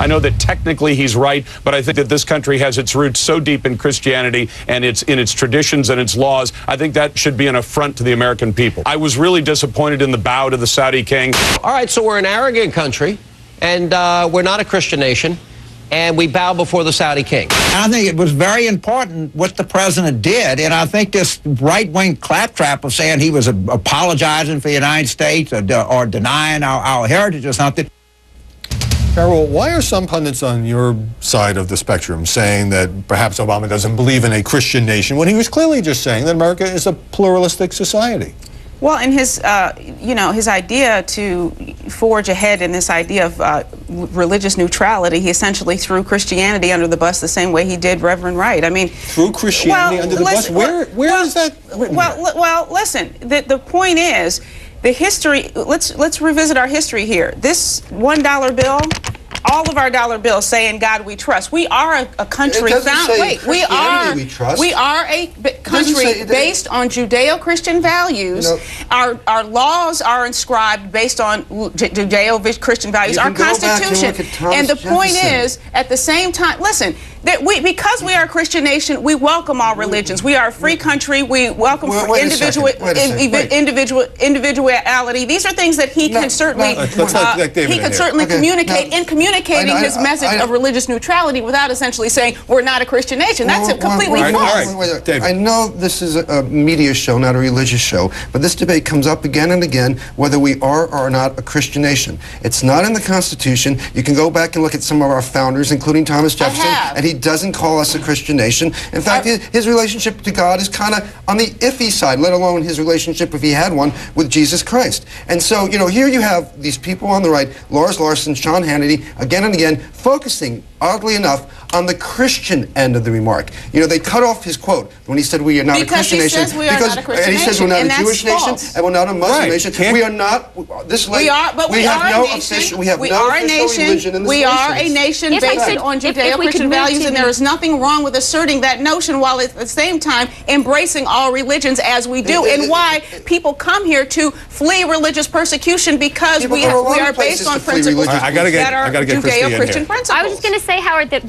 I know that technically he's right, but I think that this country has its roots so deep in Christianity and in its traditions and its laws. I think that should be an affront to the American people. I was really disappointed in the bow to the Saudi king. All right, so we're an arrogant country, and we're not a Christian nation, and we bow before the Saudi king. I think it was very important what the president did, and I think this right-wing claptrap of saying he was apologizing for the United States or denying our heritage or something. Carol, why are some pundits on your side of the spectrum saying that perhaps Obama doesn't believe in a Christian nation when he was clearly just saying that America is a pluralistic society? Well, in his, his idea to forge ahead in this idea of religious neutrality, he essentially threw Christianity under the bus the same way he did Reverend Wright. I mean, threw Christianity under the bus? Where is that written? Well, listen. The point is, the history. Let's revisit our history here. This $1 bill. All of our dollar bills say "In God We Trust." We are a country found. Wait, we are a country based on Judeo-Christian values. Our laws are inscribed based on Judeo-Christian values. Our Constitution. And the point is, at the same time, listen. That because we are a Christian nation, we welcome all religions. We are a free country. We welcome individuality. These are things that he can certainly communicate in communicating his message of religious neutrality without essentially saying we're not a Christian nation. That's completely false. I know this is a media show, not a religious show, but this debate comes up again and again whether we are or are not a Christian nation. It's not in the Constitution. You can go back and look at some of our founders, including Thomas Jefferson, and he doesn't call us a Christian nation. In fact, his relationship to God is kind of on the iffy side, let alone his relationship, if he had one, with Jesus Christ. And so, here you have these people on the right, Lars Larson, Sean Hannity, again and again, focusing, oddly enough, on the Christian end of the remark. They cut off his quote when he said we are not a Christian nation. And he says we're not a Jewish nation and we're not a Muslim nation. We are not. We have no official religion in this nation. We are a nation based on Judeo-Christian values, and there is nothing wrong with asserting that notion while at the same time embracing all religions as we do, and why people come here to flee religious persecution because we are based on principles that are Judeo-Christian principles. I was just going to say, Howard, that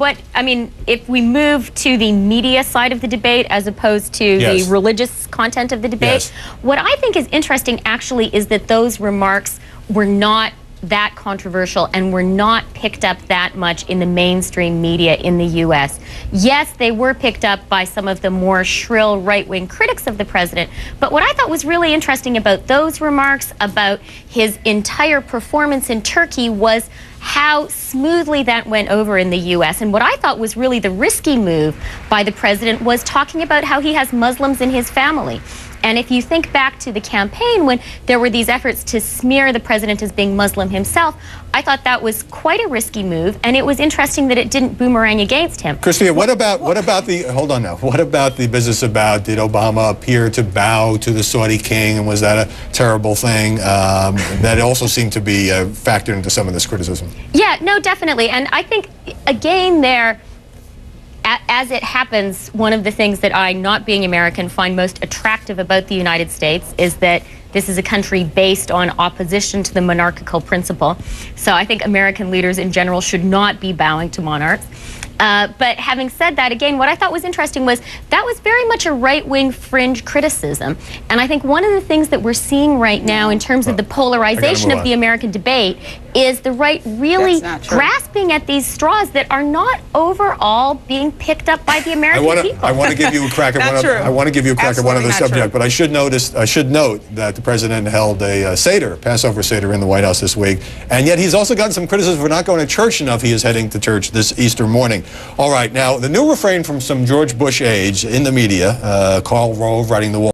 if we move to the media side of the debate as opposed to the religious content of the debate, what I think is interesting actually is that those remarks were not that controversial and were not picked up that much in the mainstream media in the U.S. Yes, they were picked up by some of the more shrill right-wing critics of the president, but what I thought was really interesting about those remarks, about his entire performance in Turkey, was how smoothly that went over in the U.S. And what I thought was really the risky move by the president was talking about how he has Muslims in his family. And if you think back to the campaign when there were these efforts to smear the president as being Muslim himself, I thought that was quite a risky move, and it was interesting that it didn't boomerang against him. Christina, what about the business about did Obama appear to bow to the Saudi king, and was that a terrible thing? That also seemed to be factored into some of this criticism. Yeah, no, definitely. And I think, again, as it happens, one of the things that I, not being American, find most attractive about the United States is that this is a country based on opposition to the monarchical principle. So I think American leaders in general should not be bowing to monarchs. But having said that, again, what I thought was interesting was that was very much a right-wing fringe criticism. And I think one of the things that we're seeing right now in terms of the polarization of the American debate is the right really grasping at these straws that are not overall being picked up by the American people. I want to give you a crack at one other subject, but I should note that the president held a Passover Seder in the White House this week, and yet he's also gotten some criticism for not going to church enough. He is heading to church this Easter morning. All right, now the new refrain from some George Bush aides in the media, Karl Rove writing the Wall